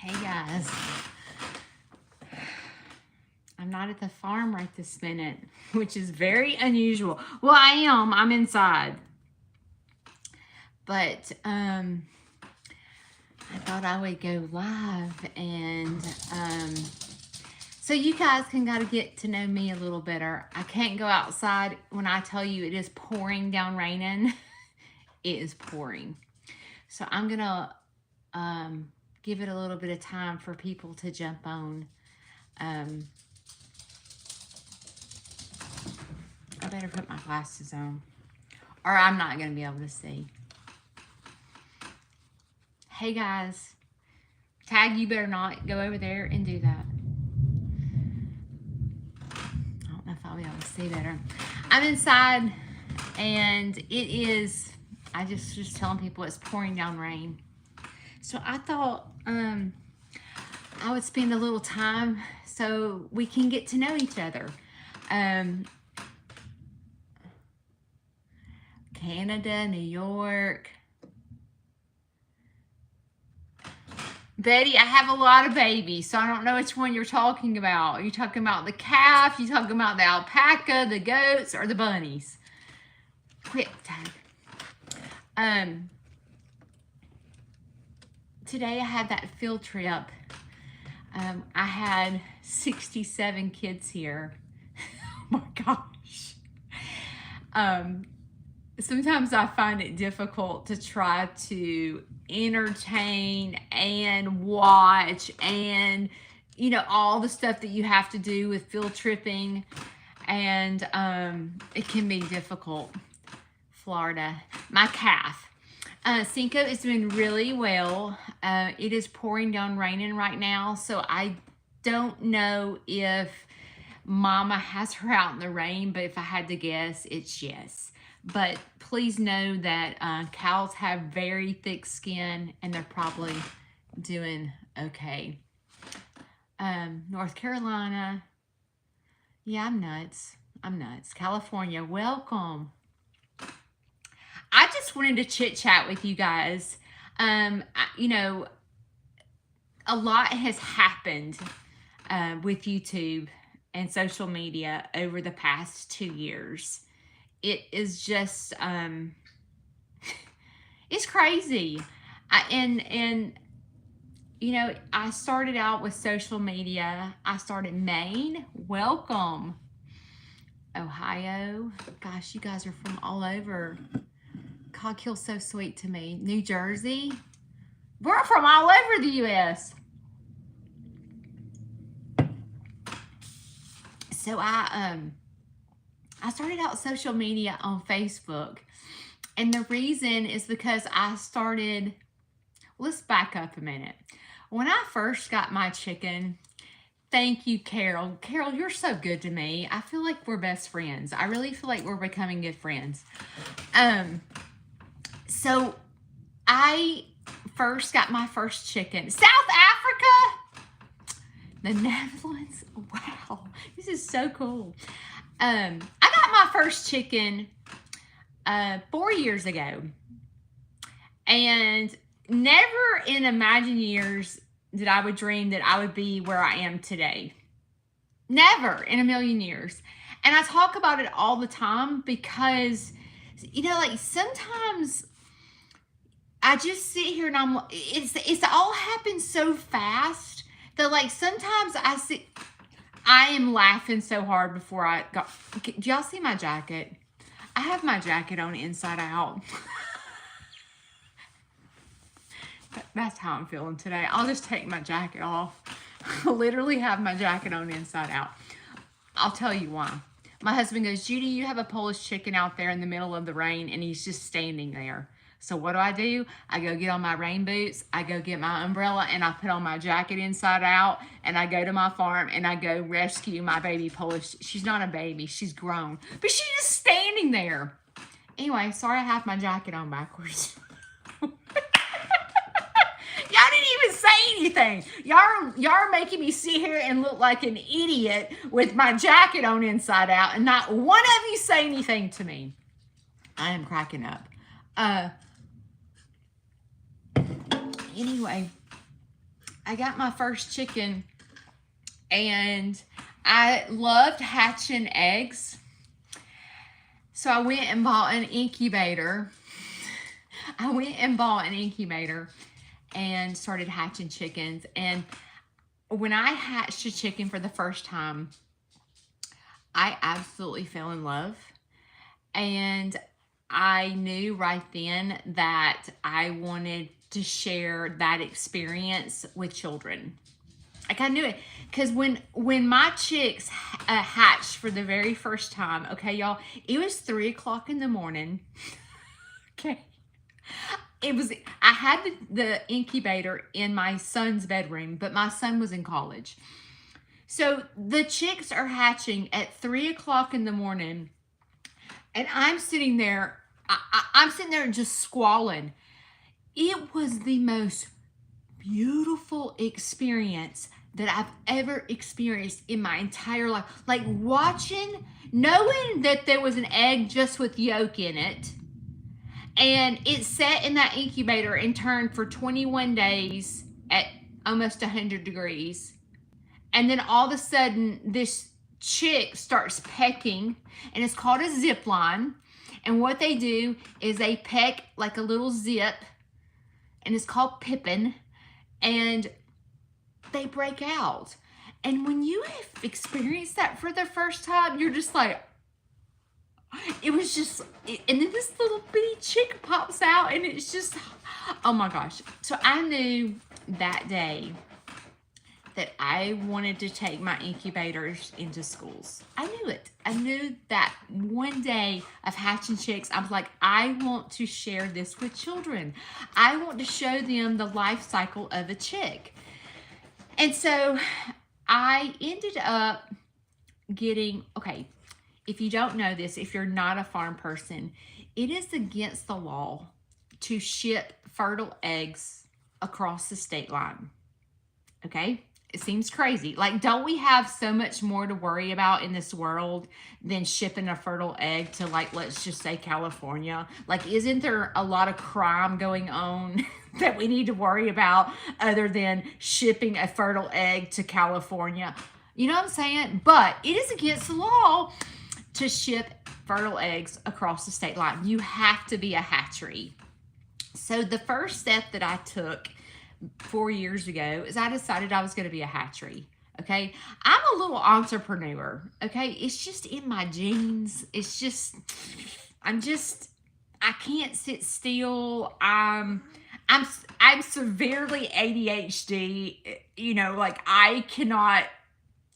Hey guys, I'm not at the farm right this minute, which is very unusual. Well, I am. I'm inside. But I thought I would go live and so you guys can gotta get to know me a little better. I can't go outside when I tell you it is pouring down raining. It is pouring. So I'm gonna give it a little bit of time for people to jump on. I better put my glasses on, or I'm not going to be able to see. Hey guys, Tag, you better not go over there and do that. I don't know if I'll be able to see better. I'm inside, and it is, I just telling people it's pouring down rain. So I thought I would spend a little time so we can get to know each other. Canada, New York. Betty, I have a lot of babies, so I don't know which one you're talking about. Are you talking about the calf? You talking about the alpaca, the goats, or the bunnies? Quit, Tag. Today I had that field trip. I had 67 kids here. Oh my gosh. Sometimes I find it difficult to try to entertain and watch and, you know, all the stuff that you have to do with field tripping. And it can be difficult. Florida. My calf. Cinco is doing really well. It is pouring down raining right now, so I don't know if Mama has her out in the rain, but if I had to guess, it's yes. But please know that cows have very thick skin, and they're probably doing okay. North Carolina. Yeah, I'm nuts. I'm nuts. California, welcome. I just wanted to chit chat with you guys. You know, a lot has happened with YouTube and social media over the past 2 years. It is just, it's crazy. And you know, I started out with social media. I started Maine. Welcome. Ohio. Gosh, you guys are from all over. Cogkill's so sweet to me. New Jersey. We're from all over the U.S. So I started out social media on Facebook. And the reason is because I started, let's back up a minute. When I first got my chicken, thank you, Carol. Carol, you're so good to me. I feel like we're best friends. I really feel like we're becoming good friends. So I first got my first chicken. South Africa? The Netherlands? Wow, this is so cool. I got my first chicken 4 years ago. And never in imagined years did I would dream that I would be where I am today. Never in a million years. And I talk about it all the time because, you know, like sometimes I just sit here and I'm, it's all happened so fast that like sometimes I am laughing so hard before I got, do y'all see my jacket? I have my jacket on inside out. That's how I'm feeling today. I'll just take my jacket off. I literally have my jacket on inside out. I'll tell you why. My husband goes, Judy, you have a Polish chicken out there in the middle of the rain, and he's just standing there. So what do? I go get on my rain boots, I go get my umbrella, and I put on my jacket inside out, and I go to my farm, and I go rescue my baby Polish. She's not a baby, she's grown, but she's just standing there. Anyway, sorry I have my jacket on backwards. Y'all didn't even say anything. Y'all are making me sit here and look like an idiot with my jacket on inside out, and not one of you say anything to me. I am cracking up. Anyway, I got my first chicken, and I loved hatching eggs. So I went and bought an incubator. And started hatching chickens. And when I hatched a chicken for the first time, I absolutely fell in love. And I knew right then that I wanted to share that experience with children. Like, I knew it, because when my chicks hatched for the very first time, okay, y'all, it was 3 o'clock in the morning. Okay. I had the incubator in my son's bedroom, but my son was in college. So the chicks are hatching at 3 o'clock in the morning, and I'm sitting there, I'm sitting there just squalling. It was the most beautiful experience that I've ever experienced in my entire life. Like, knowing that there was an egg just with yolk in it, and it sat in that incubator and turned for 21 days at almost 100 degrees. And then all of a sudden, this chick starts pecking, and it's called a zip line. And what they do is they peck like a little zip, and it's called pippin, and they break out. And when you have experienced that for the first time, you're just like, it was just, and then this little bitty chick pops out, and it's just, oh my gosh. So I knew that day that I wanted to take my incubators into schools. I knew it. I knew that one day of hatching chicks, I was like, I want to share this with children. I want to show them the life cycle of a chick. And so I ended up getting, okay, if you don't know this, if you're not a farm person, it is against the law to ship fertile eggs across the state line. Okay? It seems crazy. Like, don't we have so much more to worry about in this world than shipping a fertile egg to, like, let's just say California? Like, isn't there a lot of crime going on that we need to worry about other than shipping a fertile egg to California? You know what I'm saying? But it is against the law to ship fertile eggs across the state line. You have to be a hatchery. So the first step that I took 4 years ago is I decided I was going to be a hatchery. Okay. I'm a little entrepreneur. Okay. It's just in my genes. It's just, I can't sit still. I'm severely ADHD. You know, like,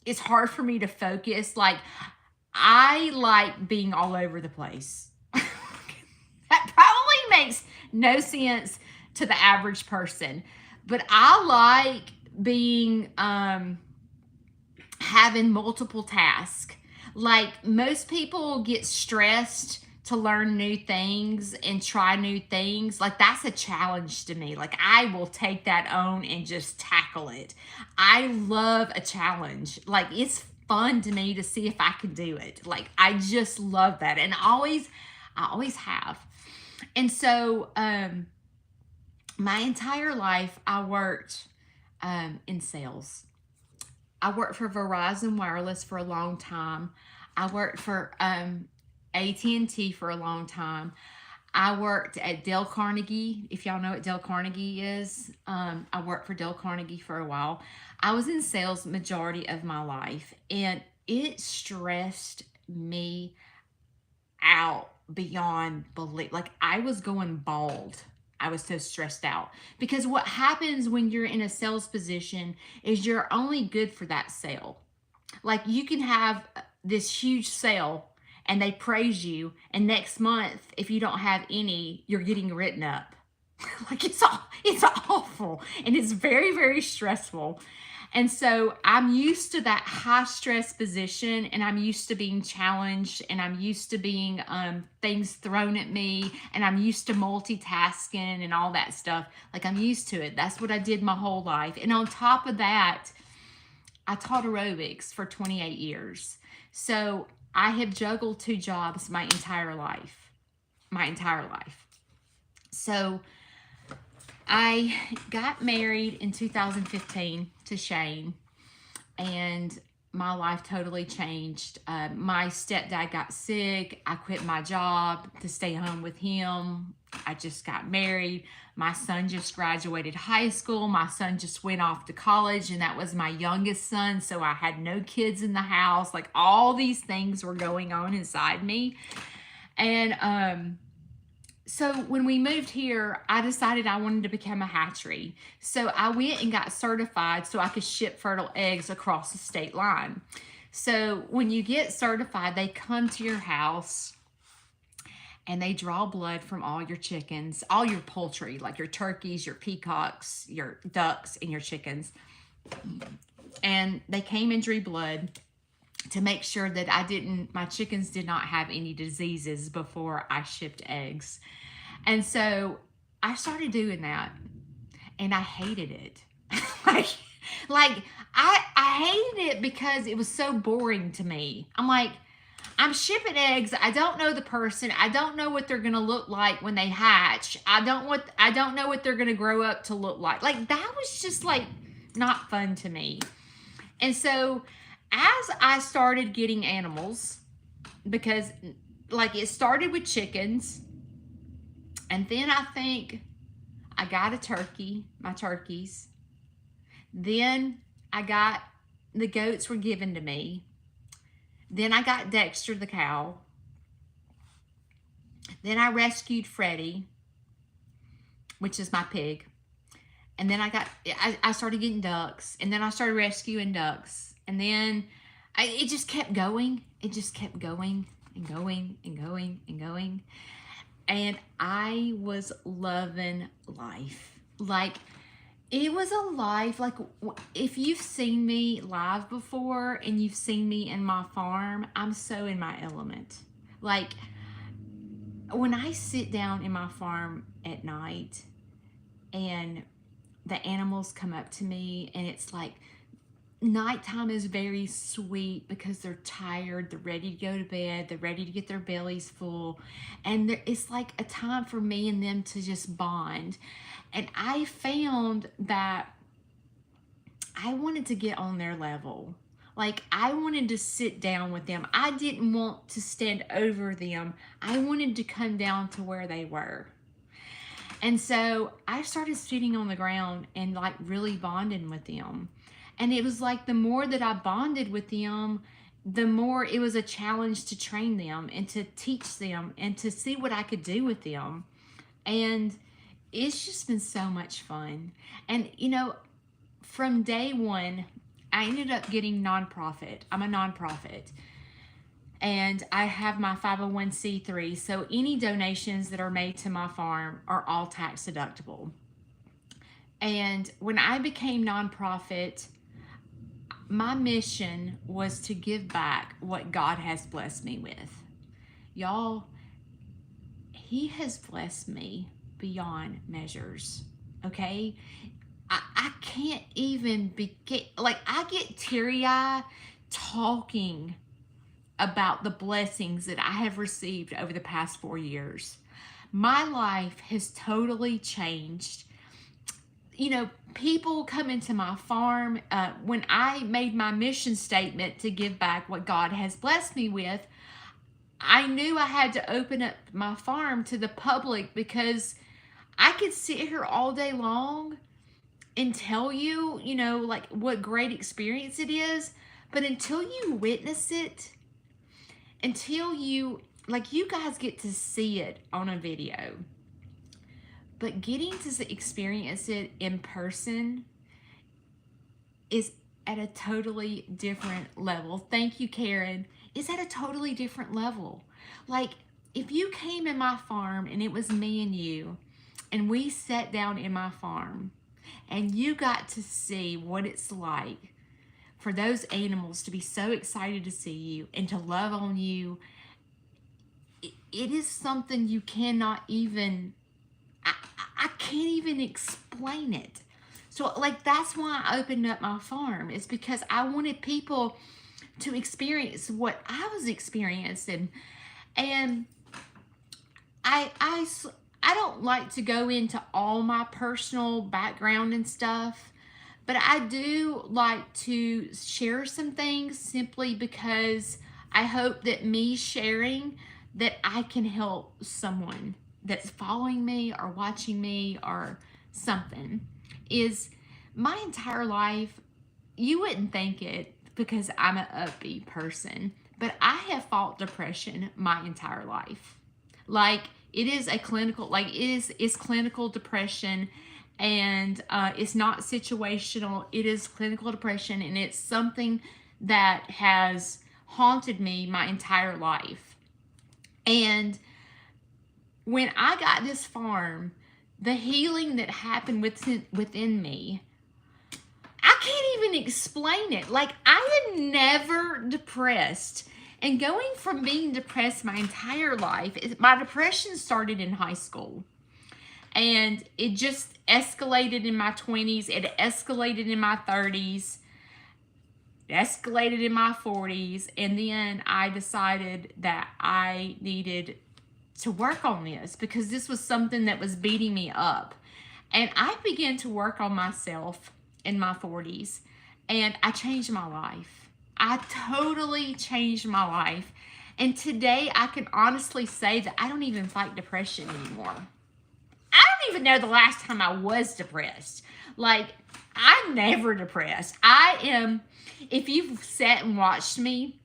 it's hard for me to focus. Like, I like being all over the place. That probably makes no sense to the average person, but I like being, having multiple tasks. Like, most people get stressed to learn new things and try new things. Like, that's a challenge to me. Like, I will take that on and just tackle it. I love a challenge. Like, it's fun to me to see if I can do it. Like, I just love that. And I always have. And so, my entire life, I worked in sales. I worked for Verizon Wireless for a long time. I worked for AT&T for a long time. I worked at Dale Carnegie. If y'all know what Dale Carnegie is, I worked for Dale Carnegie for a while. I was in sales majority of my life, and it stressed me out beyond belief. Like, I was going bald. I was so stressed out, because what happens when you're in a sales position is you're only good for that sale. Like, you can have this huge sale and they praise you, and next month, if you don't have any, you're getting written up. Like, it's awful, and it's very, very stressful. And so I'm used to that high stress position, and I'm used to being challenged, and I'm used to being things thrown at me, and I'm used to multitasking and all that stuff. Like, I'm used to it. That's what I did my whole life. And on top of that, I taught aerobics for 28 years. So I have juggled 2 jobs my entire life. So I got married in 2015 to Shane, and my life totally changed. My stepdad got sick. I quit my job to stay home with him. I just got married. My son just graduated high school. My son just went off to college, and that was my youngest son. So I had no kids in the house. Like, all these things were going on inside me. And so when we moved here, I decided I wanted to become a hatchery. So I went and got certified so I could ship fertile eggs across the state line. So when you get certified, they come to your house and they draw blood from all your chickens, all your poultry, like your turkeys, your peacocks, your ducks, and your chickens. And they came and drew blood to make sure that my chickens did not have any diseases before I shipped eggs. And so I started doing that, and I hated it. like I hated it because it was so boring to me. I'm like, I'm shipping eggs. I don't know the person. I don't know what they're gonna look like when they hatch. I don't know what they're gonna grow up to look like. Like, that was just like not fun to me. And so as I started getting animals, because like it started with chickens, and then I think I got a turkey, my turkeys. Then I got, the goats were given to me. Then I got Dexter the cow. Then I rescued Freddie, which is my pig. And then I started getting ducks. And then I started rescuing ducks. And then it just kept going. It just kept going and going and going and going. And I was loving life. Like, it was a life, like, if you've seen me live before and you've seen me in my farm, I'm so in my element. Like, when I sit down in my farm at night and the animals come up to me, and it's like, nighttime is very sweet because they're tired, they're ready to go to bed, they're ready to get their bellies full, and it's like a time for me and them to just bond. And I found that I wanted to get on their level. Like, I wanted to sit down with them. I didn't want to stand over them. I wanted to come down to where they were. And so I started sitting on the ground and like really bonding with them. And it was like, the more that I bonded with them, the more it was a challenge to train them and to teach them and to see what I could do with them. And it's just been so much fun. And, you know, from day one, I ended up getting nonprofit. I'm a nonprofit. And I have my 501c3. So any donations that are made to my farm are all tax deductible. And when I became nonprofit, my mission was to give back what God has blessed me with. Y'all, He has blessed me beyond measures, okay? I can't even begin, like, I get teary-eyed talking about the blessings that I have received over the past 4 years. My life has totally changed. You know, people come into my farm. When I made my mission statement to give back what God has blessed me with, I knew I had to open up my farm to the public, because I could sit here all day long and tell you, you know, like, what great experience it is. But until you witness it, until you, like, you guys get to see it on a video, but getting to experience it in person is at a totally different level. Thank you, Karen. It's at a totally different level. Like, if you came in my farm and it was me and you, and we sat down in my farm, and you got to see what it's like for those animals to be so excited to see you and to love on you, it is something you cannot even, I can't even explain it. So, like, that's why I opened up my farm. It's because I wanted people to experience what I was experiencing. And I I don't like to go into all my personal background and stuff, but I do like to share some things simply because I hope that me sharing that I can help someone that's following me or watching me or something. Is my entire life, you wouldn't think it because I'm an upbeat person, but I have fought depression my entire life. Like, it is a clinical, like it's clinical depression, and it's not situational. It is clinical depression, and it's something that has haunted me my entire life. And when I got this farm, the healing that happened within me, I can't even explain it. Like, I am never depressed. And going from being depressed my entire life, my depression started in high school. And it just escalated in my 20s. It escalated in my 30s. It escalated in my 40s. And then I decided that I needed to work on this because this was something that was beating me up. And I began to work on myself in my 40s, and I changed my life. I totally changed my life. And today I can honestly say that I don't even fight depression anymore. I don't even know the last time I was depressed. Like, I'm never depressed. I am, if you've sat and watched me,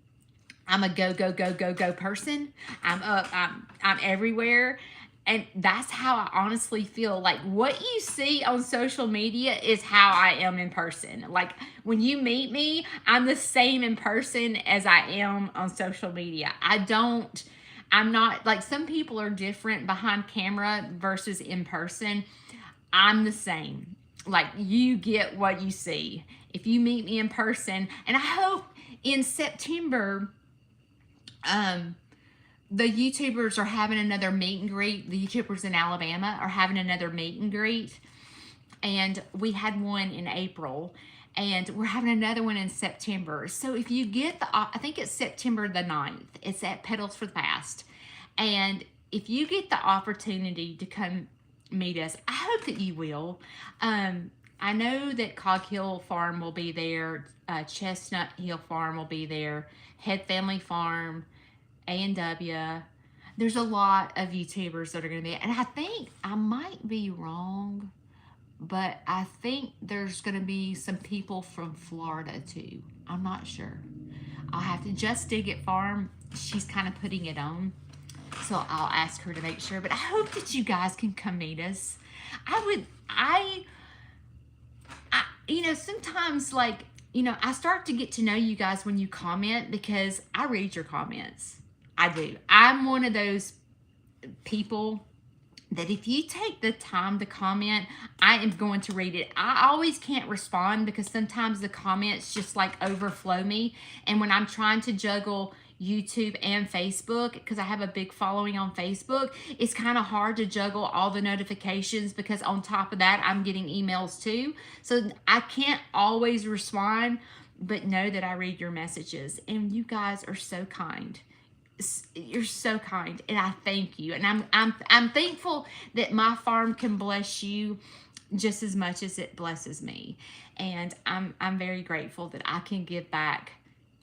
I'm a go, go, go, go, go person. I'm up, I'm everywhere. And that's how I honestly feel. Like, what you see on social media is how I am in person. Like, when you meet me, I'm the same in person as I am on social media. I'm not, like, some people are different behind camera versus in person. I'm the same. Like, you get what you see. If you meet me in person, and I hope in September, the YouTubers are having another meet and greet. The YouTubers in Alabama are having another meet and greet. And we had one in April. And we're having another one in September. So if you get I think it's September the 9th. It's at Petals for the Past. And if you get the opportunity to come meet us, I hope that you will. I know that Cog Hill Farm will be there. Chestnut Hill Farm will be there. Head Family Farm. A&W. There's a lot of YouTubers that are going to be, and I think I might be wrong, but I think there's going to be some people from Florida too. I'm not sure. I'll have to just dig it farm. She's kind of putting it on, so I'll ask her to make sure. But I hope that you guys can come meet us. Sometimes, like, I start to get to know you guys when you comment because I read your comments. I do. I'm one of those people that if you take the time to comment, I am going to read it. I always can't respond because sometimes the comments just like overflow me. And when I'm trying to juggle YouTube and Facebook, because I have a big following on Facebook, it's kind of hard to juggle all the notifications because on top of that, I'm getting emails too. So I can't always respond, but know that I read your messages. And you guys are so kind. You're so kind, and I thank you. And I'm thankful that my farm can bless you just as much as it blesses me. And I'm very grateful that I can give back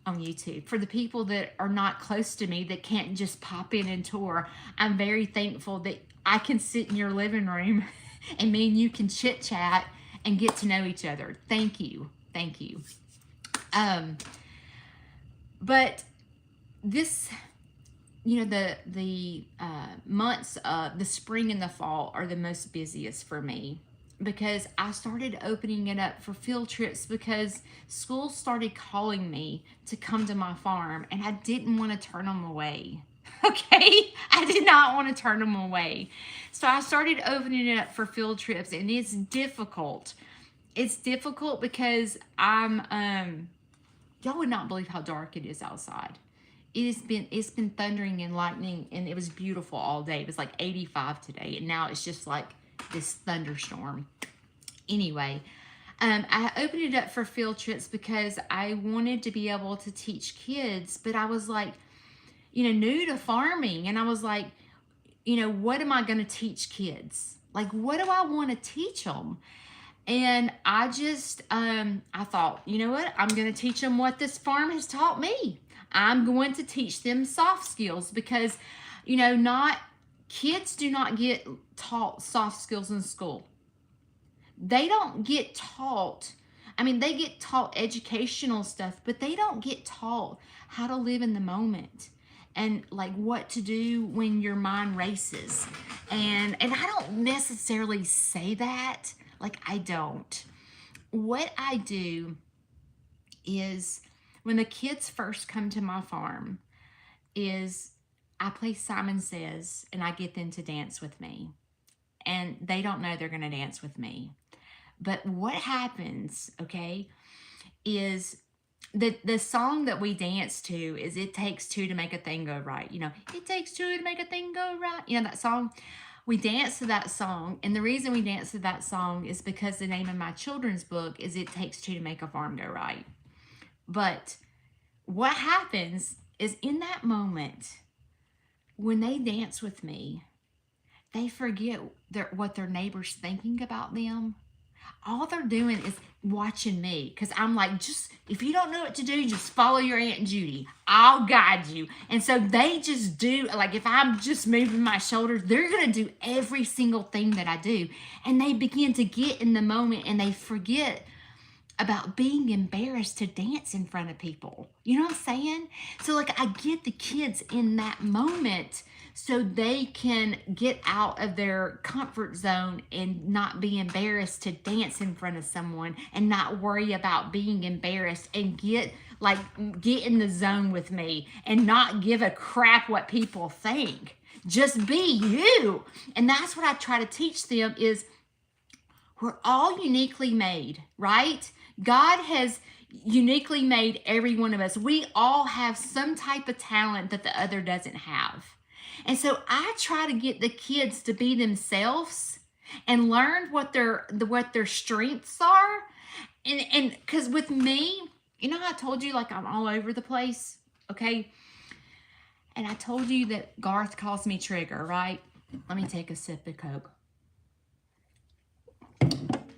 on YouTube. For the people that are not close to me, that can't just pop in and tour, I'm very thankful that I can sit in your living room and me and you can chit chat and get to know each other. Thank you. Thank you. But this, the months of the spring and the fall are the most busiest for me because I started opening it up for field trips because schools started calling me to come to my farm and I didn't want to turn them away. Okay? I did not want to turn them away. So I started opening it up for field trips, and it's difficult. It's difficult because y'all would not believe how dark it is outside. It's been thundering and lightning, and it was beautiful all day. It was like 85 today, and now it's just like this thunderstorm. Anyway, I opened it up for field trips because I wanted to be able to teach kids, but I was like, new to farming, and I was like, you know, what am I going to teach kids? Like, what do I want to teach them? And I just, I thought, you know what? I'm going to teach them what this farm has taught me. I'm going to teach them soft skills because, you know, kids do not get taught soft skills in school. They don't get taught, I mean, they get taught educational stuff, but they don't get taught how to live in the moment and like what to do when your mind races. And I don't necessarily say that, like I don't. What I do is when the kids first come to my farm is I play Simon Says and I get them to dance with me. And they don't know they're going to dance with me. But what happens, okay, is the song that we dance to is It Takes Two to Make a Thing Go Right. You know, it takes two to make a thing go right. You know that song? We dance to that song. And the reason we dance to that song is because the name of my children's book is It Takes Two to Make a Farm Go Right. But what happens is in that moment, when they dance with me, they forget what their neighbor's thinking about them. All they're doing is watching me because I'm like, just if you don't know what to do, just follow your Aunt Judy. I'll guide you. And so they just do, like if I'm just moving my shoulders, they're going to do every single thing that I do. And they begin to get in the moment and they forget about being embarrassed to dance in front of people. You know what I'm saying? So like I get the kids in that moment so they can get out of their comfort zone and not be embarrassed to dance in front of someone and not worry about being embarrassed and get in the zone with me and not give a crap what people think. Just be you. And that's what I try to teach them is we're all uniquely made, right? God has uniquely made every one of us. We all have some type of talent that the other doesn't have. And so I try to get the kids to be themselves and learn what their strengths are. And because with me, you know how I told you like I'm all over the place, okay? And I told you that Garth calls me Trigger, right? Let me take a sip of Coke.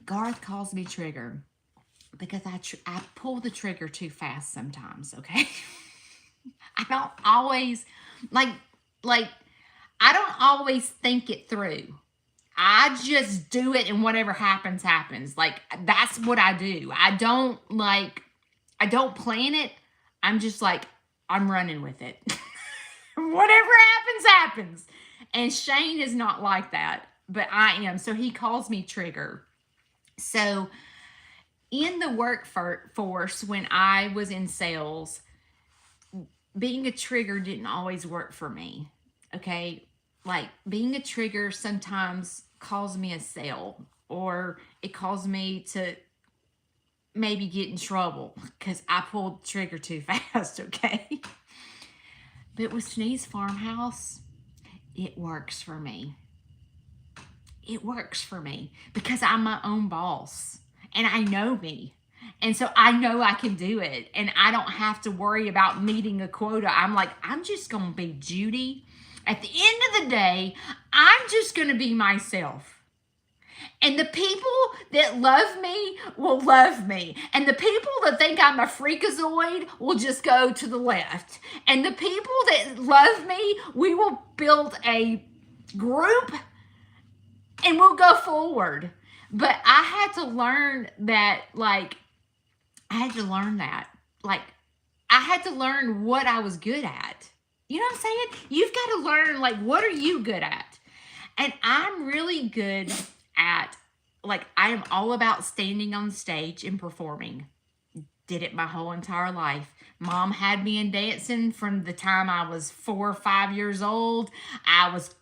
Garth calls me Trigger because I pull the trigger too fast sometimes, okay? I don't always, like, I don't always think it through. I just do it and whatever happens, happens. Like, that's what I do. I don't plan it. I'm just like, I'm running with it. Whatever happens, happens. And Shane is not like that, but I am. So he calls me Trigger. So in the workforce, when I was in sales, being a trigger didn't always work for me. Okay. Like being a trigger sometimes calls me a sale or it calls me to maybe get in trouble because I pulled the trigger too fast. Okay. But with Snead's Farmhouse, it works for me. It works for me because I'm my own boss and I know me. And so I know I can do it and I don't have to worry about meeting a quota. I'm like, I'm just going to be Judy. At the end of the day, I'm just going to be myself. And the people that love me will love me. And the people that think I'm a freakazoid will just go to the left. And the people that love me, we will build a group and we'll go forward. But I had to learn that, I had to learn what I was good at. You know what I'm saying? You've got to learn, what are you good at? And I'm really good at, I am all about standing on stage and performing. Did it my whole entire life. Mom had me in dancing from the time I was 4 or 5 years old. I was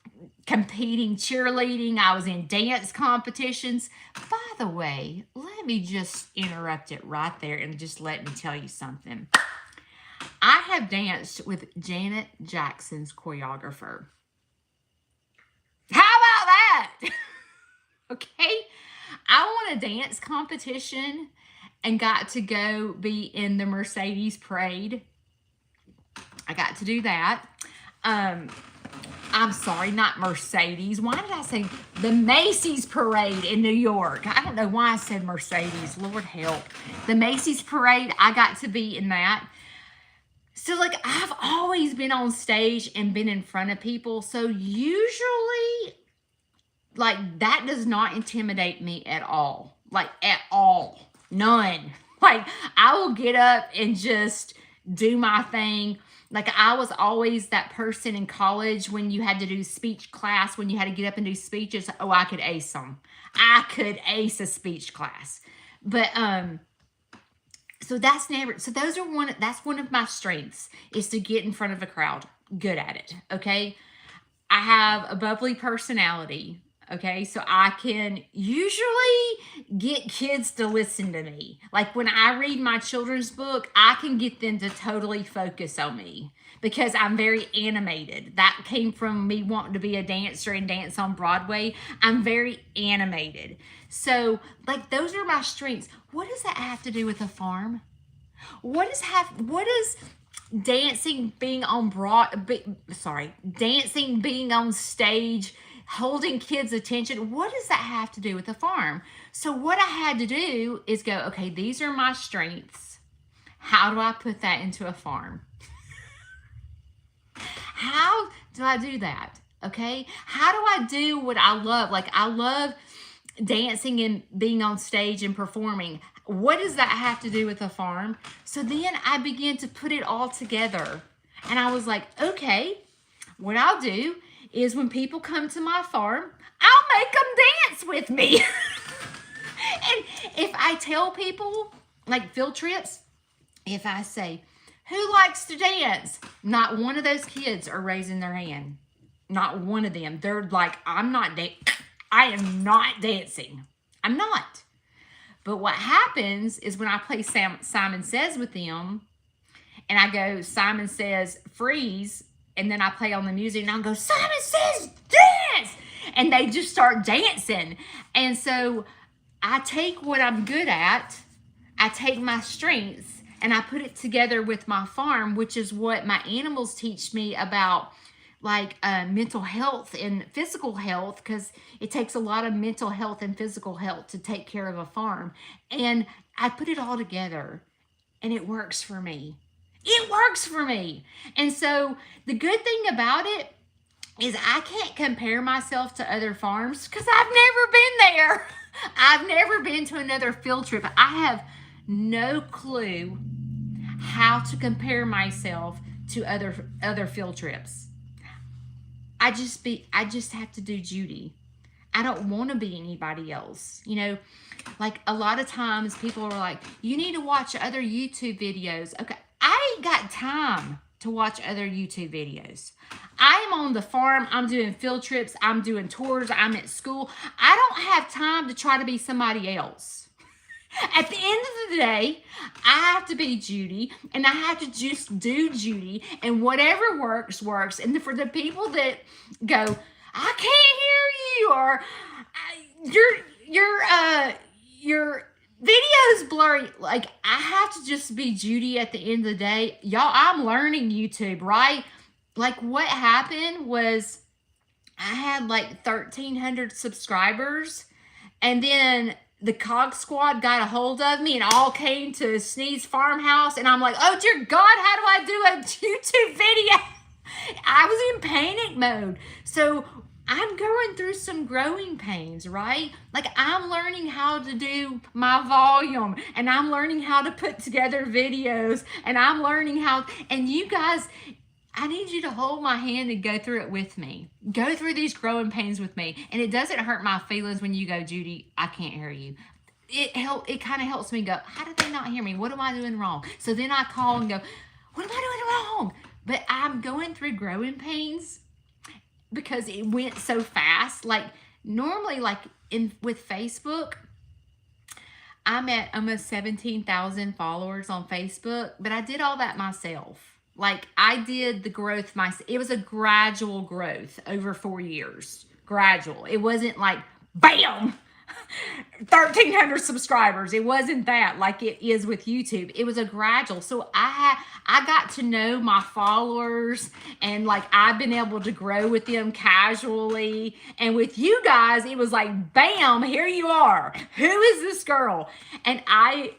competing cheerleading. I was in dance competitions. By the way, let me just interrupt it right there and just let me tell you something. I have danced with Janet Jackson's choreographer. How about that? Okay. I won a dance competition and got to go be in the Mercedes parade. I got to do that. I'm sorry, not Mercedes. Why did I say the Macy's parade in New York? I don't know why I said Mercedes. Lord help. The Macy's parade, I got to be in that. So, like, I've always been on stage and been in front of people. So, usually, like, that does not intimidate me at all. Like, at all. None. Like, I will get up and just do my thing. Like, I was always that person in college when you had to do speech class, when you had to get up and do speeches. Oh, I could ace them. I could ace a speech class. But, so that's one of my strengths, is to get in front of a crowd. Good at it. Okay. I have a bubbly personality. Okay, so I can usually get kids to listen to me. Like when I read my children's book, I can get them to totally focus on me because I'm very animated. That came from me wanting to be a dancer and dance on Broadway. I'm very animated. So, like, those are my strengths. What does that have to do with a farm? What is dancing being on dancing being on stage, holding kids' attention, what does that have to do with the farm? So what I had to do is go, okay, these are my strengths. How do I put that into a farm? How do I do that? Okay. How do I do what I love? Like, I love dancing and being on stage and performing. What does that have to do with a farm? So then I began to put it all together. And I was like, okay, what I'll do is when people come to my farm, I'll make them dance with me. And if I tell people, like field trips, if I say, who likes to dance? Not one of those kids are raising their hand. Not one of them. They're like, I am not dancing. I'm not. But what happens is when I play Simon Says with them, and I go, Simon Says, freeze, and then I play on the music, and I'll go, Simon Says, dance! And they just start dancing. And so I take what I'm good at, I take my strengths, and I put it together with my farm, which is what my animals teach me about, like mental health and physical health, because it takes a lot of mental health and physical health to take care of a farm. And I put it all together, and it works for me. It works for me. And so the good thing about it is I can't compare myself to other farms because I've never been there. I've never been to another field trip. I have no clue how to compare myself to other field trips. I just have to do Judy. I don't want to be anybody else. You know, like a lot of times people are like, you need to watch other YouTube videos. Okay, I ain't got time to watch other YouTube videos. I am on the farm. I'm doing field trips. I'm doing tours. I'm at school. I don't have time to try to be somebody else. At the end of the day, I have to be Judy, and I have to just do Judy, and whatever works, works. And for the people that go, I can't hear you, or your video's blurry, like, I have to just be Judy at the end of the day. Y'all, I'm learning YouTube, right? Like, what happened was I had like 1,300 subscribers, and then the Cog Squad got a hold of me and all came to Snead's Farmhouse. And I'm like, oh, dear God, how do I do a YouTube video? I was in panic mode. So I'm going through some growing pains, right? Like, I'm learning how to do my volume, and I'm learning how to put together videos, and I'm learning how, and you guys, I need you to hold my hand and go through it with me. Go through these growing pains with me. And it doesn't hurt my feelings when you go, Judy, I can't hear you. It kind of helps me go, how did they not hear me? What am I doing wrong? So then I call and go, what am I doing wrong? But I'm going through growing pains because it went so fast. Like, normally, like with Facebook, I'm at almost 17,000 followers on Facebook, but I did all that myself. Like, I did the growth myself. It was a gradual growth over 4 years. Gradual. It wasn't like, bam, 1,300 subscribers. It wasn't that like it is with YouTube. It was a gradual. So I got to know my followers, and like I've been able to grow with them casually. And with you guys, it was like, bam, here you are. Who is this girl? And I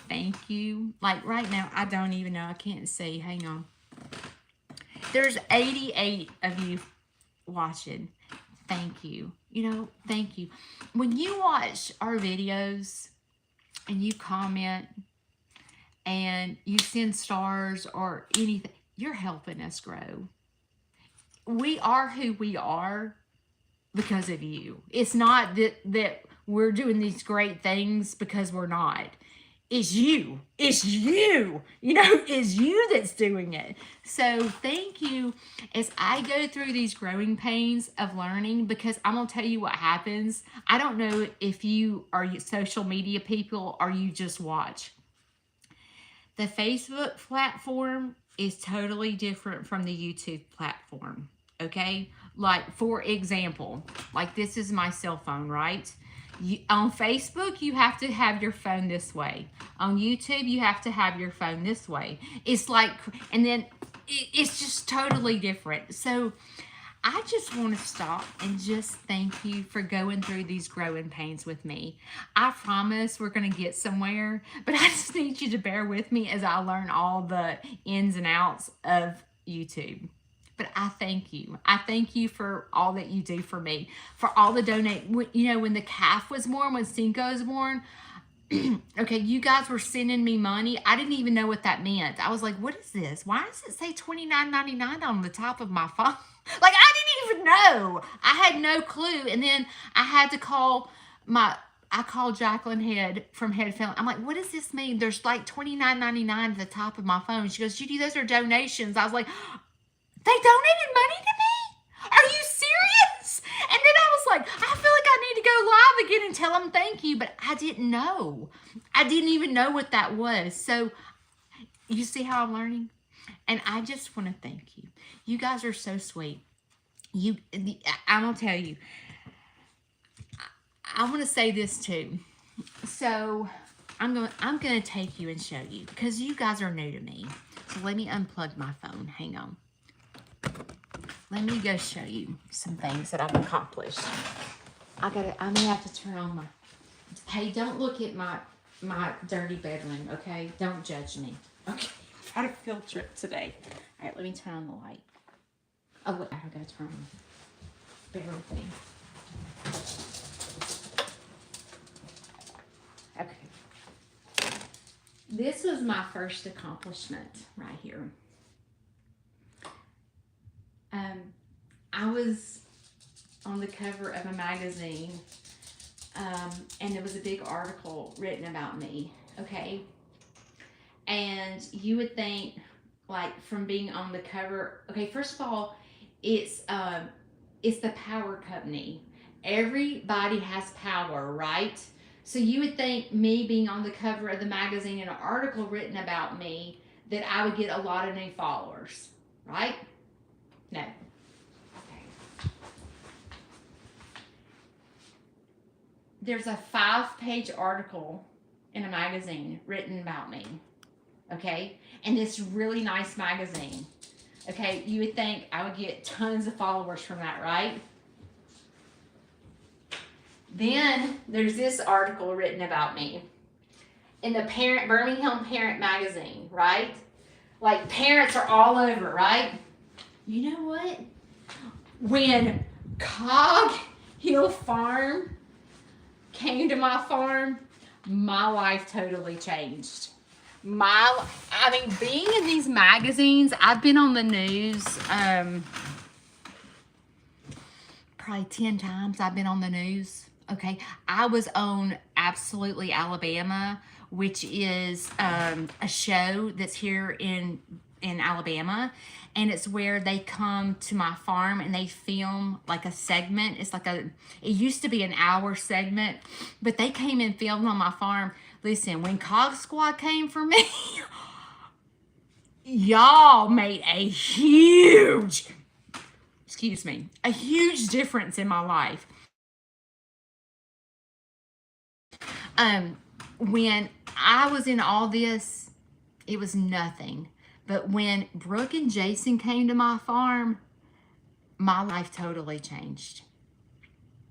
thank you. Like right now, I don't even know. I can't see. Hang on. There's 88 of you watching. Thank you. You know, thank you. When you watch our videos and you comment and you send stars or anything, you're helping us grow. We are who we are because of you. It's not that we're doing these great things because we're not. It's you. It's you. You know, it's you that's doing it. So thank you as I go through these growing pains of learning, because I'm going to tell you what happens. I don't know if you are social media people or you just watch. The Facebook platform is totally different from the YouTube platform. Okay? Like, for example, like this is my cell phone, right? On Facebook, you have to have your phone this way. On YouTube, you have to have your phone this way. It's like, and then it's just totally different. So I just want to stop and just thank you for going through these growing pains with me. I promise we're going to get somewhere, but I just need you to bear with me as I learn all the ins and outs of YouTube. But I thank you. I thank you for all that you do for me, for all the donate. You know, when the calf was born, when Cinco was born, okay, you guys were sending me money. I didn't even know what that meant. I was like, what is this? Why does it say $29.99 on the top of my phone? Like, I didn't even know. I had no clue. And then I had to call I called Jacqueline Head from Head Family. I'm like, what does this mean? There's like $29.99 at the top of my phone. She goes, Judy, those are donations. I was like, they donated money to me? Are you serious? And then I was like, I feel like I need to go live again and tell them thank you. But I didn't know. I didn't even know what that was. So you see how I'm learning? And I just want to thank you. You guys are so sweet. I'm going to tell you. I want to say this too. So I'm going to take you and show you, because you guys are new to me. So let me unplug my phone. Hang on. Let me go show you some things that I've accomplished. I'm gonna have to turn on my. Hey, don't look at my dirty bedroom, okay? Don't judge me. Okay, I've had a field trip today. All right, let me turn on the light. Oh, wait, I gotta turn on. Bear with me. Okay. This was my first accomplishment right here. I was on the cover of a magazine, and there was a big article written about me, okay? And you would think, like, from being on the cover, okay, first of all, it's the power company. Everybody has power, right? So you would think me being on the cover of the magazine and an article written about me, that I would get a lot of new followers, right? No. Okay. There's a 5-page article in a magazine written about me. Okay? And this really nice magazine. Okay? You would think I would get tons of followers from that, right? Then there's this article written about me in the Birmingham Parent magazine, right? Like, parents are all over, right? You know what? When Cog Hill Farm came to my farm, my life totally changed. Being in these magazines, I've been on the news probably 10 times. I've been on the news. Okay, I was on Absolutely Alabama, which is a show that's here in Alabama, and it's where they come to my farm and they film like a segment. It's like it used to be an hour segment, but they came and filmed on my farm. Listen, when Cog Squad came for me, y'all made a huge difference in my life. When I was in all this, it was nothing. But when Brooke and Jason came to my farm, my life totally changed.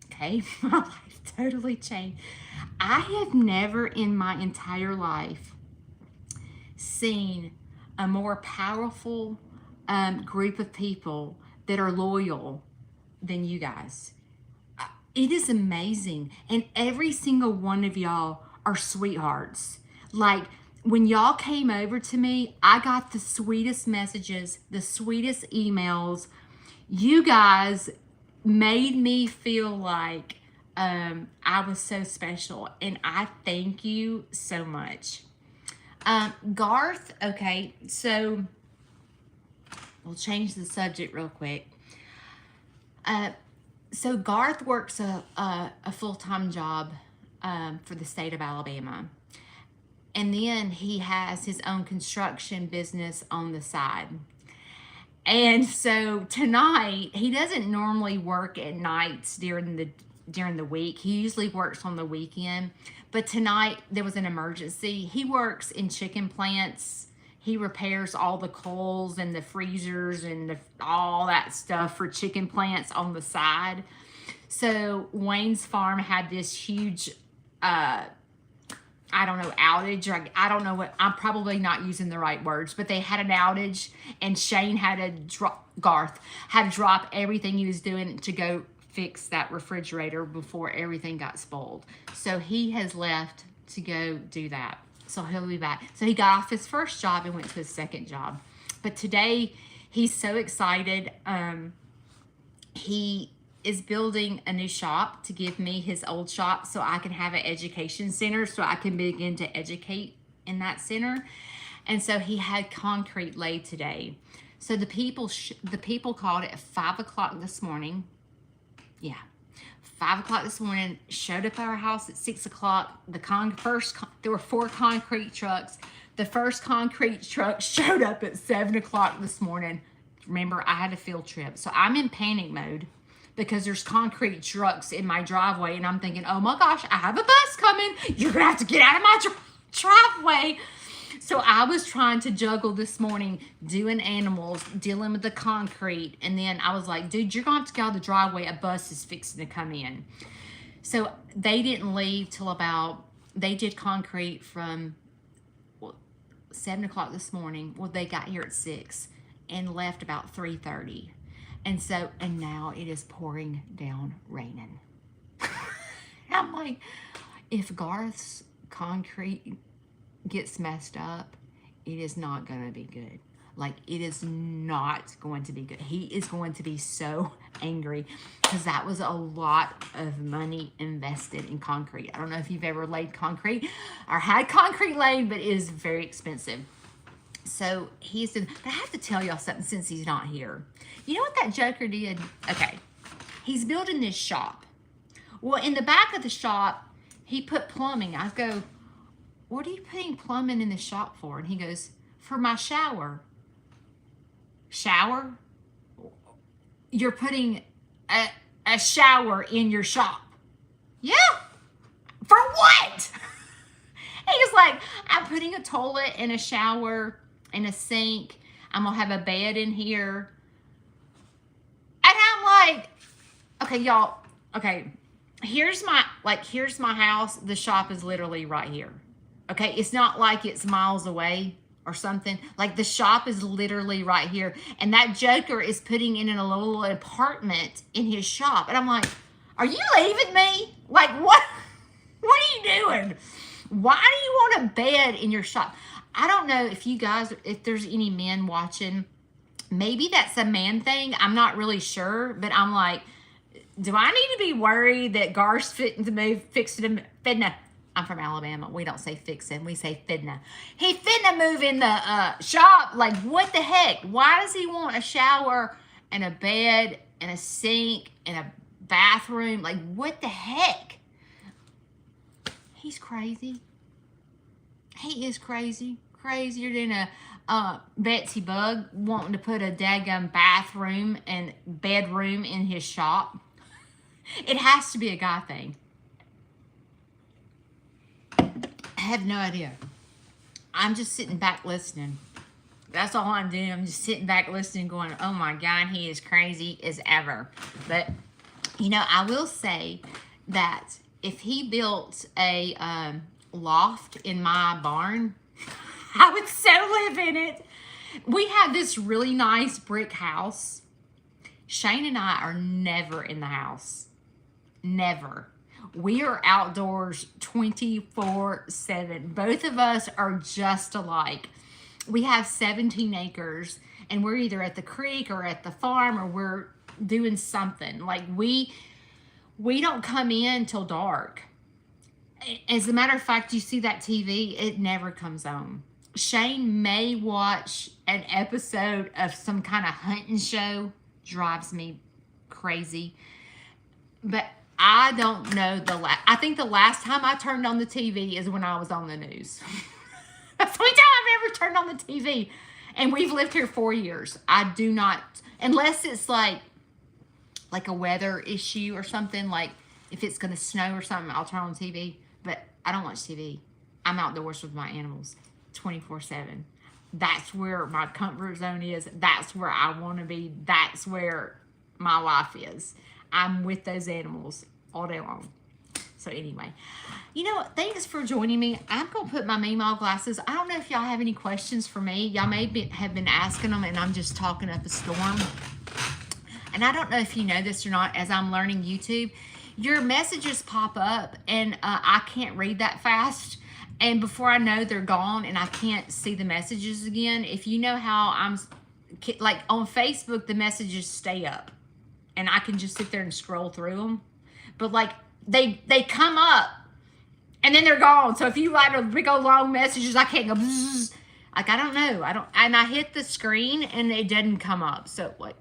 Okay, my life totally changed. I have never in my entire life seen a more powerful group of people that are loyal than you guys. It is amazing. And every single one of y'all are sweethearts. Like, when y'all came over to me, I got the sweetest messages, the sweetest emails. You guys made me feel like I was so special, and I thank you so much. Garth, okay, so we'll change the subject real quick. So Garth works a full-time job for the state of Alabama. And then he has his own construction business on the side. And so tonight, he doesn't normally work at nights during the week. He usually works on the weekend. But tonight, there was an emergency. He works in chicken plants. He repairs all the coals and the freezers and all that stuff for chicken plants on the side. So Wayne's farm had this huge I don't know, outage, or I don't know what, I'm probably not using the right words, but they had an outage, and Shane had to Garth had to drop everything he was doing to go fix that refrigerator before everything got spoiled. So he has left to go do that. So he'll be back. So he got off his first job and went to his second job. But today, he's so excited. He is building a new shop to give me his old shop so I can have an education center, so I can begin to educate in that center. And so he had concrete laid today. So the people called at 5 o'clock this morning. Yeah, 5 o'clock this morning, showed up at our house at 6 o'clock. There were 4 concrete trucks. The first concrete truck showed up at 7 o'clock this morning. Remember, I had a field trip. So I'm in panic mode, because there's concrete trucks in my driveway, and I'm thinking, oh my gosh, I have a bus coming. You're gonna have to get out of my driveway. So I was trying to juggle this morning, doing animals, dealing with the concrete, and then I was like, dude, you're gonna have to get out of the driveway. A bus is fixing to come in. So they didn't leave till they did concrete from 7 o'clock this morning. Well, they got here at 6 and left about 3:30. And now it is pouring down raining. I'm like, if Garth's concrete gets messed up, it is not going to be good. Like, it is not going to be good. He is going to be so angry, because that was a lot of money invested in concrete. I don't know if you've ever laid concrete or had concrete laid, but it is very expensive. So but I have to tell y'all something since he's not here. You know what that joker did? Okay, he's building this shop. Well, in the back of the shop, he put plumbing. I go, what are you putting plumbing in the shop for? And he goes, for my shower. Shower? You're putting a shower in your shop? Yeah. For what? He was like, I'm putting a toilet and a shower and a sink. I'm going to have a bed in here. And I'm like, okay, y'all, okay, here's my house. The shop is literally right here. Okay, it's not like it's miles away or something. Like, the shop is literally right here. And that joker is putting in a little apartment in his shop. And I'm like, are you leaving me? Like, what are you doing? Why do you want a bed in your shop? I don't know if there's any men watching. Maybe that's a man thing. I'm not really sure. But I'm like, do I need to be worried that Garth's fixing to I'm from Alabama. We don't say fixing. We say fitna. He finna move in the shop. Like, what the heck? Why does he want a shower and a bed and a sink and a bathroom? Like, what the heck? He's crazy. He is crazy. Crazier than a Betsy Bug wanting to put a daggum bathroom and bedroom in his shop. It has to be a guy thing. have no idea. I'm just sitting back listening. That's all I'm doing. I'm just sitting back listening, going, oh my God, he is crazy as ever. But, you know, I will say that if he built a loft in my barn, I would so live in it. We have this really nice brick house. Shane and I are never in the house. Never. We are outdoors 24/7. Both of us are just alike. We have 17 acres, and we're either at the creek or at the farm, or we're doing something. Like, we don't come in till dark. As a matter of fact, you see that TV, it never comes on. Shane may watch an episode of some kind of hunting show. Drives me crazy. But I don't know I think the last time I turned on the TV is when I was on the news. That's the only time I've ever turned on the TV. And we've lived here 4 years. I do not, unless it's like a weather issue or something, like if it's going to snow or something, I'll turn on TV. But I don't watch TV. I'm outdoors with my animals 24/7. That's where my comfort zone is. That's where I want to be. That's where my life is. I'm with those animals all day long. So anyway, you know what? Thanks for joining me. I'm going to put my Meemaw glasses. I don't know if y'all have any questions for me. Y'all may have been asking them, and I'm just talking up a storm. And I don't know if you know this or not, as I'm learning YouTube, your messages pop up, and I can't read that fast. And before I know, they're gone, and I can't see the messages again. If you know how like on Facebook, the messages stay up, and I can just sit there and scroll through them. But like, they come up, and then they're gone. So if you write a big old long messages, I can't go bzzz. Like, I don't know. And I hit the screen, and it doesn't come up. So like,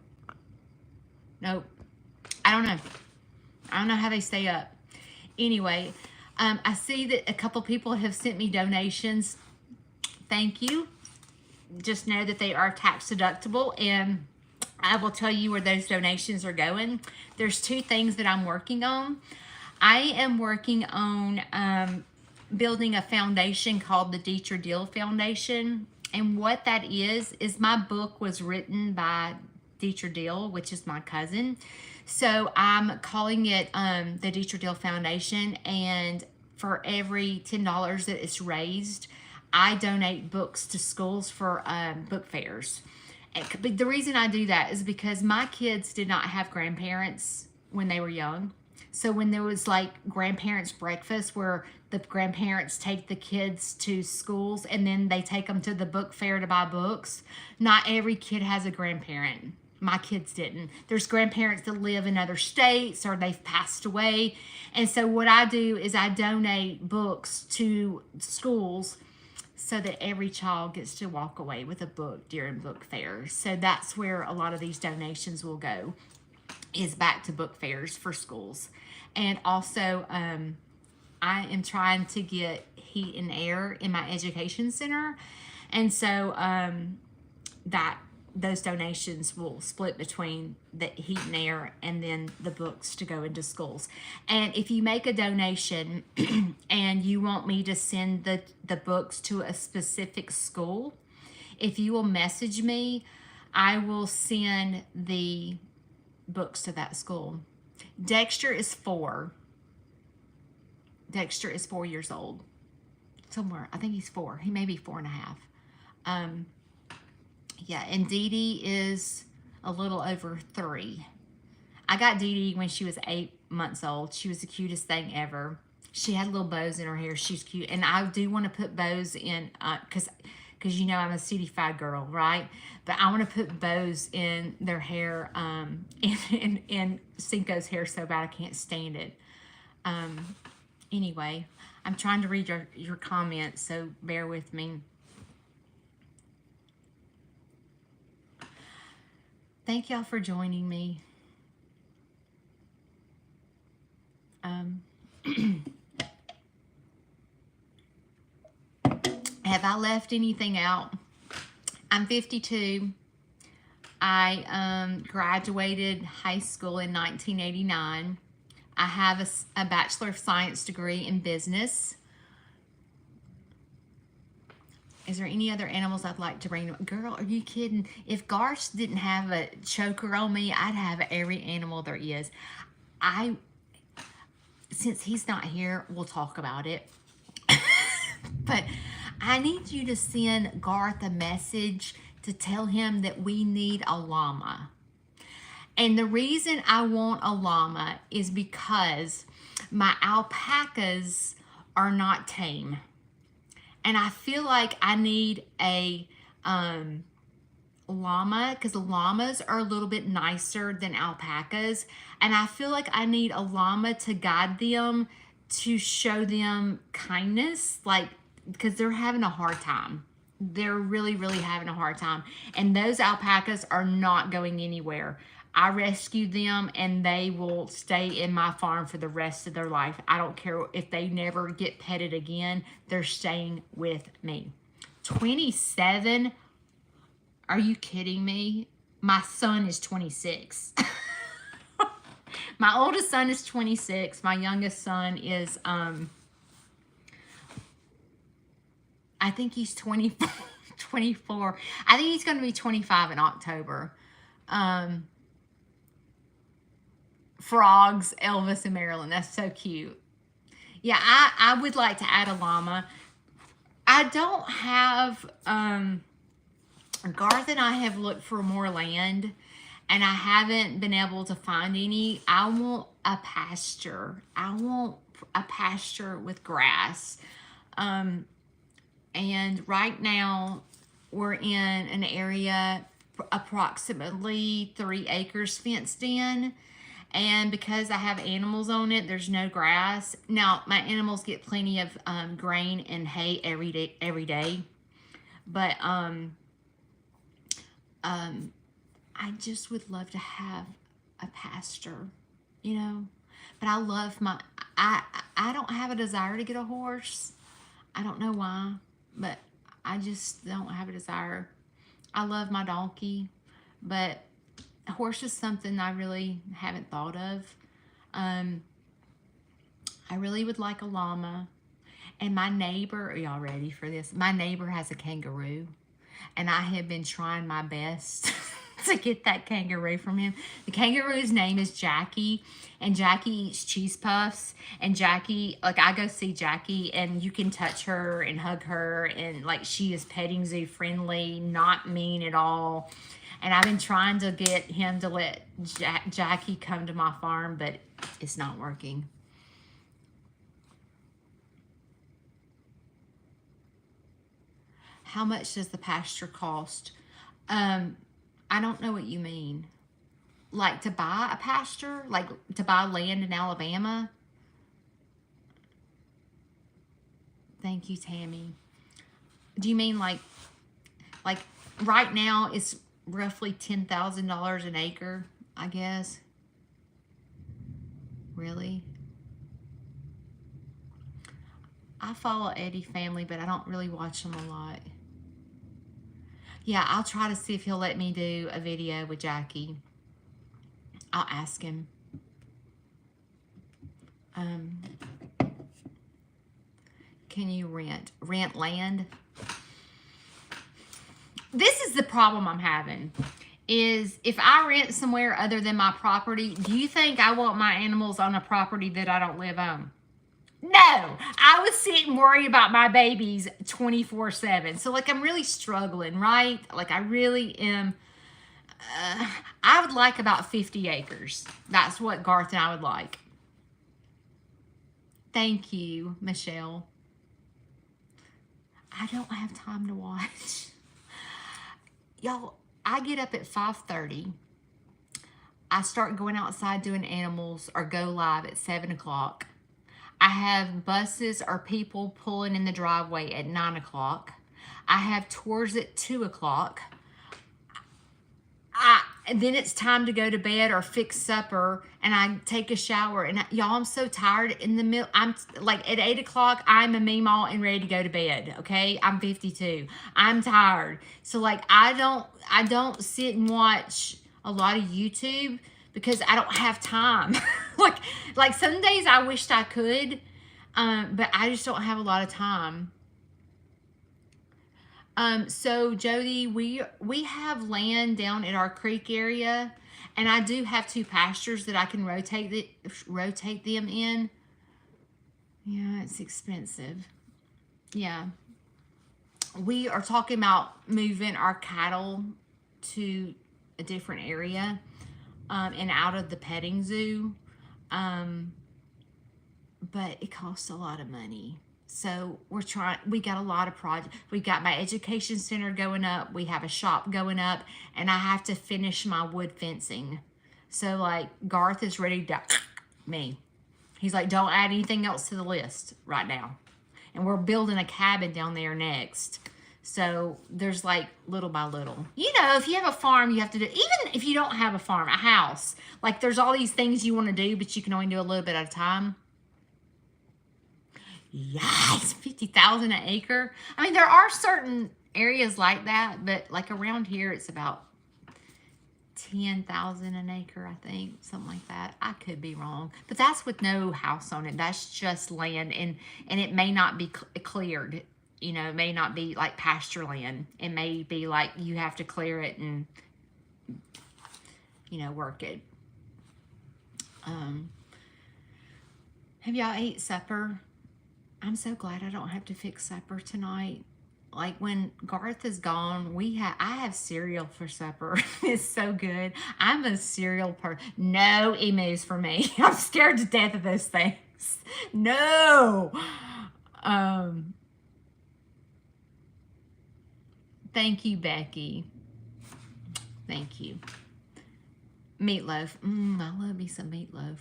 nope. I don't know. I don't know how they stay up. Anyway, I see that a couple people have sent me donations. Thank you. Just know that they are tax deductible, and I will tell you where those donations are going. There's 2 things that I'm working on. I am working on building a foundation called the Dietrich Dill Foundation. And what that is my book was written by Dietrich Dill, which is my cousin. So I'm calling it the Dietrich Dill Foundation, and for every $10 that is raised, I donate books to schools for book fairs. But the reason I do that is because my kids did not have grandparents when they were young. So when there was like grandparents breakfast where the grandparents take the kids to schools and then they take them to the book fair to buy books, not every kid has a grandparent. My kids didn't. There's grandparents that live in other states or they've passed away. And so what I do is I donate books to schools so that every child gets to walk away with a book during book fairs. So that's where a lot of these donations will go, is back to book fairs for schools. And also, I am trying to get heat and air in my education center. And so those donations will split between the heat and air and then the books to go into schools. And if you make a donation and you want me to send the books to a specific school, if you will message me, I will send the books to that school. Dexter is 4. Dexter is 4 years old. Somewhere. I think he's 4. He may be 4.5. Yeah, and Dee Dee is a little over 3. I got Dee Dee when she was 8 months old. She was the cutest thing ever. She had little bows in her hair. She's cute. And I do want to put bows in, because you know I'm a cutified girl, right? But I want to put bows in their hair, in Cinco's hair so bad I can't stand it. Anyway, I'm trying to read your comments, so bear with me. Thank y'all for joining me. Have I left anything out? I'm 52. I graduated high school in 1989. I have a Bachelor of Science degree in business. Is there any other animals I'd like to bring? Girl, are you kidding? If Garth didn't have a choker on me, I'd have every animal there is. Since he's not here, we'll talk about it. But I need you to send Garth a message to tell him that we need a llama. And the reason I want a llama is because my alpacas are not tame. And I feel like I need a llama, because llamas are a little bit nicer than alpacas. And I feel like I need a llama to guide them, to show them kindness, like, because they're having a hard time. They're really, really having a hard time. And those alpacas are not going anywhere. I rescued them and they will stay in my farm for the rest of their life. I don't care if they never get petted again. They're staying with me. 27? Are you kidding me? My son is 26. My oldest son is 26. My youngest son is, I think he's 24. 24. I think he's going to be 25 in October. Frogs, Elvis, and Marilyn. That's so cute. Yeah, I would like to add a llama. I don't have, Garth and I have looked for more land, and I haven't been able to find any. I want a pasture. I want a pasture with grass. And right now, we're in an area approximately 3 acres fenced in. And because I have animals on it, there's no grass. Now, my animals get plenty of grain and hay every day. But I just would love to have a pasture, you know. But I love I don't have a desire to get a horse. I don't know why, but I just don't have a desire. I love my donkey, but a horse is something I really haven't thought of. I really would like a llama. And my neighbor, are y'all ready for this? My neighbor has a kangaroo. And I have been trying my best to get that kangaroo from him. The kangaroo's name is Jackie. And Jackie eats cheese puffs. And Jackie, like, I go see Jackie and you can touch her and hug her. And, like, she is petting zoo friendly, not mean at all. And I've been trying to get him to let Jackie come to my farm, but it's not working. How much does the pasture cost? I don't know what you mean. Like to buy a pasture? Like to buy land in Alabama? Thank you, Tammy. Do you mean like right now it's roughly $10,000 an acre, I guess? Really? I follow Eddie family, but I don't really watch them a lot. Yeah, I'll try to see if he'll let me do a video with Jackie. I'll ask him. Can you rent land? This is the problem I'm having, is if I rent somewhere other than my property, do you think I want my animals on a property that I don't live on? No, I would sit and worry about my babies 24/7. So, like, I'm really struggling, right? Like, I really am. I would like about 50 acres. That's what Garth and I would like. Thank you, Michelle. I don't have time to watch. Y'all, I get up at 5:30. I start going outside doing animals or go live at 7 o'clock. I have buses or people pulling in the driveway at 9 o'clock. I have tours at 2 o'clock. And then it's time to go to bed or fix supper, and I take a shower. And y'all, I'm so tired in the middle. I'm like at 8 o'clock, I'm a meemaw and ready to go to bed. Okay, I'm 52. I'm tired. So like I don't sit and watch a lot of YouTube because I don't have time. like some days I wished I could, but I just don't have a lot of time. So Jody, we have land down at our creek area, and I do have 2 pastures that I can rotate them in. Yeah, it's expensive. Yeah. We are talking about moving our cattle to a different area, and out of the petting zoo. Um, but it costs a lot of money. So we got a lot of projects. We got my education center going up. We have a shop going up, and I have to finish my wood fencing. So like Garth is ready to me. He's like, don't add anything else to the list right now. And we're building a cabin down there next. So there's like little by little. You know, if you have a farm, you have to do, even if you don't have a farm, a house, like there's all these things you want to do, but you can only do a little bit at a time. Yes, 50,000 an acre. I mean, there are certain areas like that, but like around here, it's about 10,000 an acre, I think, something like that. I could be wrong, but that's with no house on it. That's just land, and it may not be cleared. You know, it may not be like pasture land. It may be like you have to clear it and, you know, work it. Have y'all ate supper? I'm so glad I don't have to fix supper tonight. Like when Garth is gone, I have cereal for supper. It's so good. I'm a cereal person. No emus for me. I'm scared to death of those things. No. Thank you, Becky. Thank you. Meatloaf. I love me some meatloaf.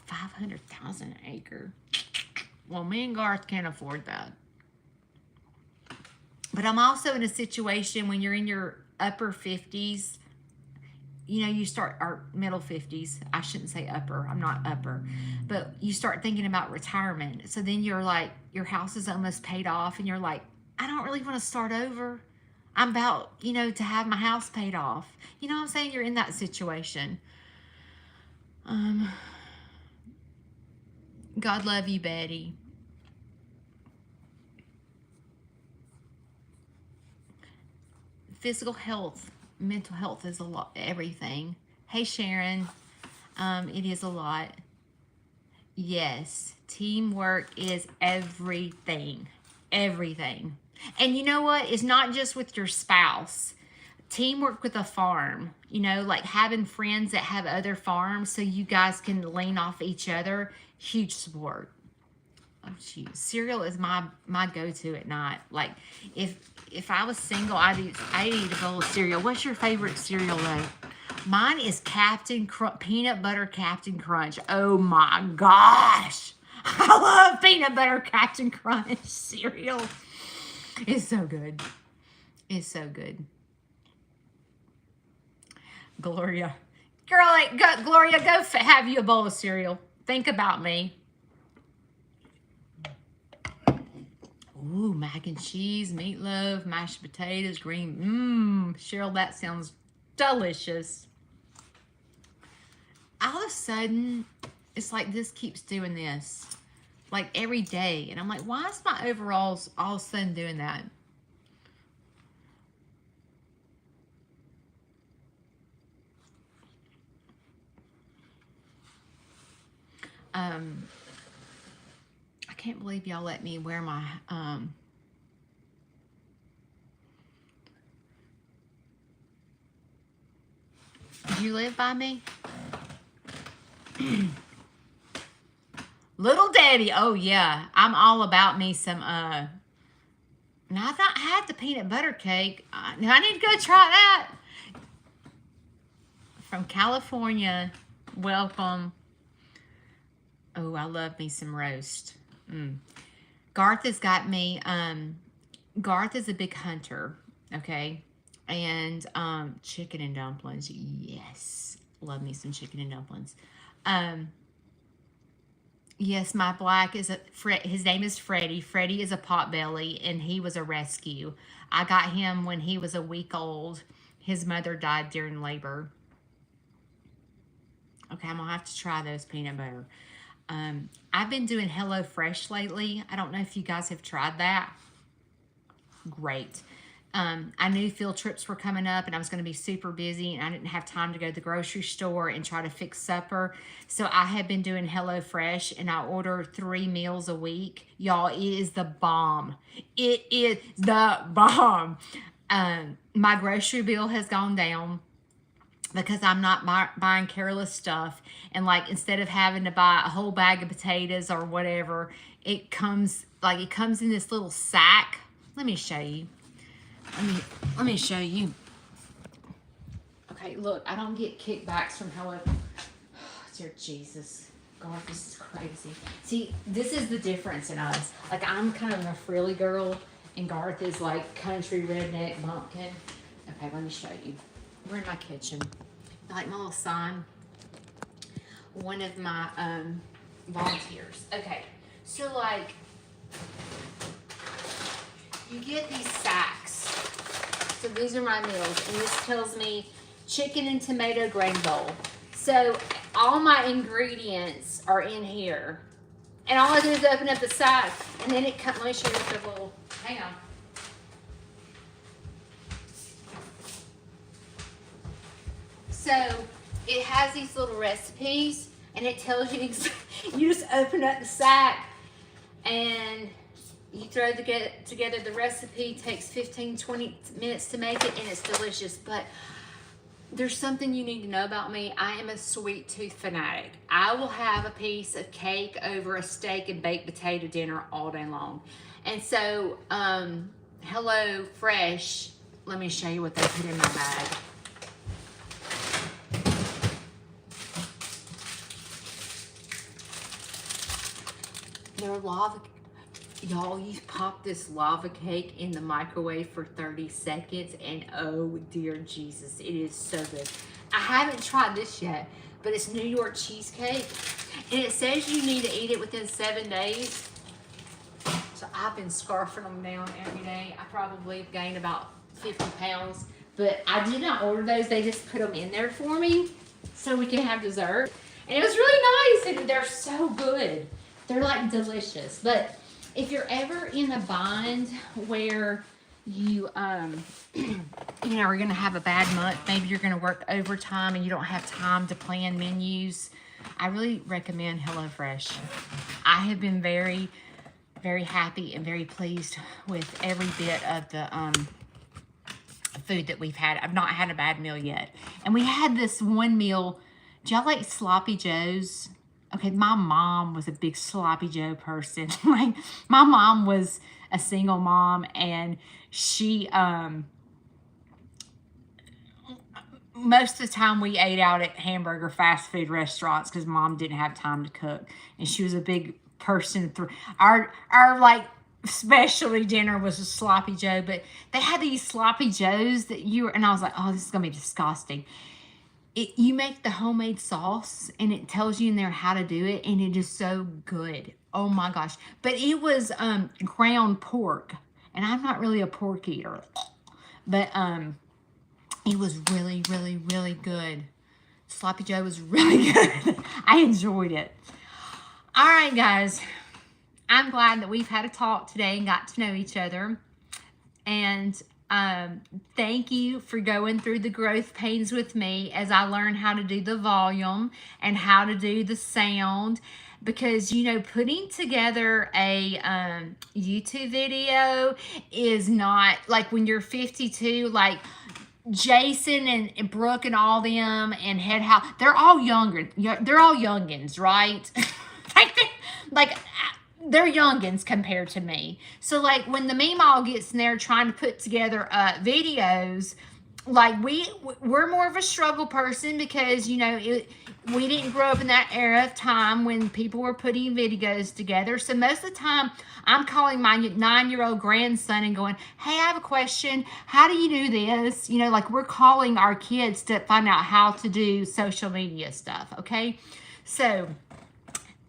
500,000 an acre. Well, me and Garth can't afford that. But I'm also in a situation when you're in your upper 50s, you know, you start, or middle 50s. I shouldn't say upper. I'm not upper. But you start thinking about retirement. So then you're like, your house is almost paid off, and you're like, I don't really want to start over. I'm about, you know, to have my house paid off. You know what I'm saying? You're in that situation. God love you, Betty. Physical health, mental health is a lot, everything. Hey, Sharon. It is a lot. Yes, teamwork is everything. Everything. And you know what? It's not just with your spouse. Teamwork with a farm, you know, like having friends that have other farms so you guys can lean off each other. Huge support. Oh shoot, cereal is my go-to at night. Like if I was single, I'd eat a bowl of cereal. What's your favorite cereal though? Mine is peanut butter Captain Crunch. Oh my gosh, I love peanut butter Captain Crunch cereal. It's so good. It's so good. Gloria, girl, Gloria, go have you a bowl of cereal. Think about me. Ooh, mac and cheese, meatloaf, mashed potatoes, green. Cheryl, that sounds delicious. All of a sudden, it's like this keeps doing this. Like every day. And I'm like, why is my overalls all of a sudden doing that? I can't believe y'all let me wear my, do you live by me? Little Debbie. Oh, yeah. I'm all about me some, now I've not had the peanut butter cake. Now I need to go try that. From California. Welcome. Oh, I love me some roast. Garth has got me, Garth is a big hunter, okay? And chicken and dumplings, yes. Love me some chicken and dumplings. Yes, my black is his name is Freddie. Freddie is a potbelly, and he was a rescue. I got him when he was a week old. His mother died during labor. Okay, I'm gonna have to try those peanut butter. I've been doing HelloFresh lately. I don't know if you guys have tried that. great. I knew field trips were coming up and I was going to be super busy and I didn't have time to go to the grocery store and try to fix supper. So I have been doing HelloFresh and I order 3 meals a week. Y'all, it is the bomb. It is the bomb. My grocery bill has gone down because I'm not buying careless stuff. And like, instead of having to buy a whole bag of potatoes or whatever, it comes in this little sack. Let me show you. Let me show you. Okay, look, I don't get kickbacks from Hello. Oh, dear Jesus. God, this is crazy. See, this is the difference in us. Like, I'm kind of a frilly girl, and Garth is like country redneck bumpkin. Okay, let me show you. We're in my kitchen. Like my little sign. One of my volunteers. Okay, so like, you get these sacks. So these are my meals, and this tells me chicken and tomato grain bowl. So all my ingredients are in here. And all I do is open up the sack, and then it comes, let me show you the little, hang on. So it has these little recipes, and it tells you, you just open up the sack, and you throw together the recipe. It takes 15-20 minutes to make it, and it's delicious. But there's something you need to know about me. I am a sweet tooth fanatic. I will have a piece of cake over a steak and baked potato dinner all day long. And so, Hello Fresh, let me show you what they put in my bag. They're lava. Y'all, you pop this lava cake in the microwave for 30 seconds and oh dear Jesus, it is so good. I haven't tried this yet, but it's New York cheesecake and it says you need to eat it within 7 days. So I've been scarfing them down every day. I probably have gained about 50 pounds, but I did not order those. They just put them in there for me so we can have dessert. And it was really nice and they're so good. They're like delicious. But if you're ever in a bind where you, you know, are going to have a bad month, maybe you're going to work overtime and you don't have time to plan menus, I really recommend HelloFresh. I have been very, very happy and very pleased with every bit of the food that we've had. I've not had a bad meal yet. And we had this one meal. Do y'all like Sloppy Joes? Okay, my mom was a big Sloppy Joe person. Like, my mom was a single mom, and she, most of the time we ate out at hamburger fast food restaurants because mom didn't have time to cook. And she was a big person. Our like, specialty dinner was a Sloppy Joe, but they had these Sloppy Joes that and I was like, oh, this is going to be disgusting. You make the homemade sauce and it tells you in there how to do it, and it is so good. Oh my gosh. But it was ground pork, and I'm not really a pork eater, but it was really, really, really good. Sloppy Joe was really good. I enjoyed it. All right, guys. I'm glad that we've had a talk today and got to know each other. And thank you for going through the growth pains with me as I learn how to do the volume and how to do the sound, because, you know, putting together a YouTube video is not like when you're 52, like Jason and Brooke and all them and Head House, they're all younger. They're all youngins, right? like they're youngins compared to me. So like when the Meemaw gets in there trying to put together videos, like we're more of a struggle person because, you know, we didn't grow up in that era of time when people were putting videos together. So most of the time I'm calling my 9-year-old grandson and going, hey, I have a question. How do you do this? You know, like we're calling our kids to find out how to do social media stuff. Okay. So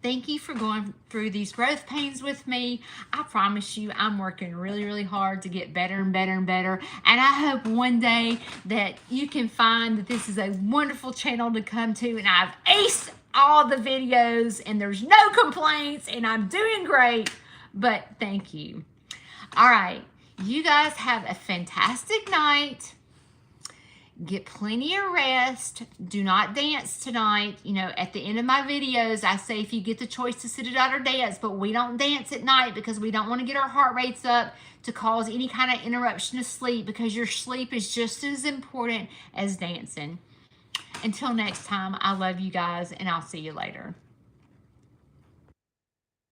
thank you for going through these growth pains with me. I promise you, I'm working really, really hard to get better and better and better. And I hope one day that you can find that this is a wonderful channel to come to, and I've aced all the videos and there's no complaints and I'm doing great. But thank you. All right. You guys have a fantastic night. Get plenty of rest. Do not dance tonight. You know, at the end of my videos, I say if you get the choice to sit it out or dance, but we don't dance at night because we don't want to get our heart rates up to cause any kind of interruption to sleep, because your sleep is just as important as dancing. Until next time, I love you guys, and I'll see you later.